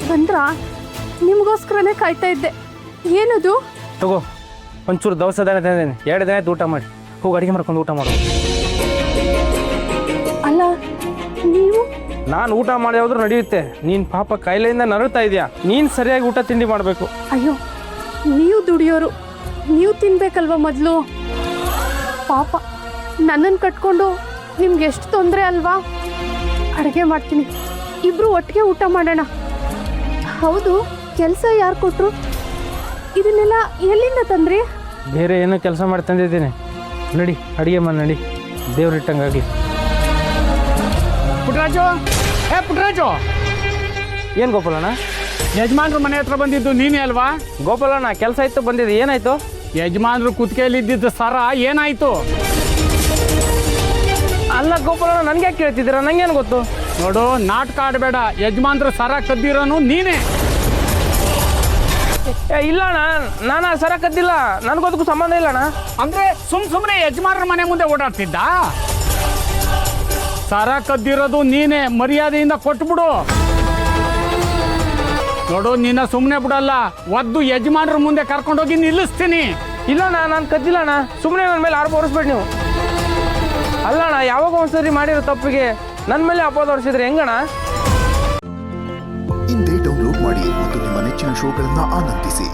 ಬಂದ್ರಾ? ನಿಮಗೋಸ್ಕರನೇ ಕಾಯ್ತಾ ಇದ್ದೆ. ಏನದು? ತಗೋ, ಒಂಚೂರು ದವಸ ಧಾನ್ಯ ತಂದೇನೆ. 2 ದಿನ ಆಯ್ತು ಊಟ ಮಾಡಿ. ಹೋಗಿ ಅಡುಗೆ ಮಾಡ್ಕೊಂಡು ಊಟ ಮಾಡು. ಅಲ್ಲ, ನೀವು? ನಾನು ಊಟ ಮಾಡಿ ಹೋದ್ರೂ ನಡೆಯುತ್ತೆ. ನೀನು ಪಾಪ ಕಾಯಿಲೆಯಿಂದ ನರಳ್ತಾ ಇದೆಯಾ. ನೀನು ಸರಿಯಾಗಿ ಊಟ ತಿಂಡಿ ಮಾಡಬೇಕು. ಅಯ್ಯೋ, ನೀವು ದುಡಿಯೋರು, ನೀವು ತಿನ್ಬೇಕಲ್ವ ಮೊದಲು. ಪಾಪ ನನ್ನನ್ನು ಕಟ್ಕೊಂಡು ನಿಮ್ಗೆ ಎಷ್ಟು ತೊಂದರೆ ಅಲ್ವಾ. ಅಡುಗೆ ಮಾಡ್ತೀನಿ, ಇಬ್ರು ಒಟ್ಟಿಗೆ ಊಟ ಮಾಡೋಣ. ಹೌದು, ಕೆಲಸ ಯಾರು ಕೊಟ್ರು? ಇದನ್ನೆಲ್ಲ ಎಲ್ಲಿಂದ ತಂದ್ರಿ? ಬೇರೆ ಏನೋ ಕೆಲಸ ಮಾಡಿ ತಂದಿದ್ದೀನಿ. ನಡಿ, ಅಡುಗೆ ಮಾಡಿ ನಡಿ. ದೇವ್ರಿಟ್ಟಂಗಾಗಲಿ. ಪುಟ್ಟರಾಜು, ಪುಟ್ಟರಾಜು, ಏನು ಗೋಪಾಲಣ್ಣ? ಯಜಮಾನ್ರ ಮನೆ ಹತ್ರ ಬಂದಿದ್ದು ನೀನೇ ಅಲ್ವಾ? ಗೋಪಾಲಣ್ಣ, ಕೆಲಸ ಇತ್ತು, ಬಂದಿದೆ. ಏನಾಯ್ತು? ಯಜಮಾನ್ರು ಕುತ್ತಿಗೆಯಲ್ಲಿ ಇದ್ದಿದ್ದ ಸರ ಏನಾಯ್ತು? ಅಲ್ಲ ಗೋಪಾಲಣ್ಣ, ನನಗೆ ಯಾಕೆ ಕೇಳ್ತಿದ್ದೀರಾ? ನಂಗೇನು ಗೊತ್ತು? ನೋಡು, ನಾಟಕ ಆಡಬೇಡ. ಯಜಮಾನ್ರು ಸರ ಕದ್ದಿರೋನು ನೀನೇ. ಇಲ್ಲ ಅಣ್ಣ, ನಾನು ಆ ಸರ ಕದ್ದಿಲ್ಲ. ನನಗೋದಕ್ಕೂ ಸಂಬಂಧ ಇಲ್ಲ ಅಣ್ಣ. ಅಂದ್ರೆ ಸುಮ್ಮನೆ ಯಜಮಾನ್ರ ಮನೆ ಮುಂದೆ ಓಡಾಡ್ತಿದ್ದ? ಸರ ಕದ್ದಿರೋದು ನೀನೇ. ಮರ್ಯಾದೆಯಿಂದ ಕೊಟ್ಬಿಡು. ನೋಡು, ನಿನ್ನ ಸುಮ್ಮನೆ ಬಿಡಲ್ಲ. ಒದ್ದು ಯಜಮಾನ್ರ ಮುಂದೆ ಕರ್ಕೊಂಡೋಗಿ ನಿಲ್ಲಿಸ್ತೀನಿ. ಇಲ್ಲ ಅಣ್ಣ, ನಾನು ಕದ್ದಿಲ್ಲ ಅಣ್ಣ. ಸುಮ್ಮನೆ ನನ್ನ ಮೇಲೆ ಆರೋಪ ಹೊರಿಸ್ಬೇಡಿ ನೀವು. ಅಲ್ಲ ಅಣ್ಣ, ಯಾವಾಗ ಒಂದ್ಸರಿ ಮಾಡಿರೋ ತಪ್ಪಿಗೆ ನನ್ನ ಮೇಲೆ ಅಪವಾದ ಹೊರಿಸಿದ್ರೆ ಹೆಂಗಣ್ಣ? ಇಂದೇ ಡೌನ್ಲೋಡ್ ಮಾಡಿ ಮತ್ತು ನಿಮ್ಮ ನೆಚ್ಚಿನ ಶೋಗಳನ್ನು ಆನಂದಿಸಿ.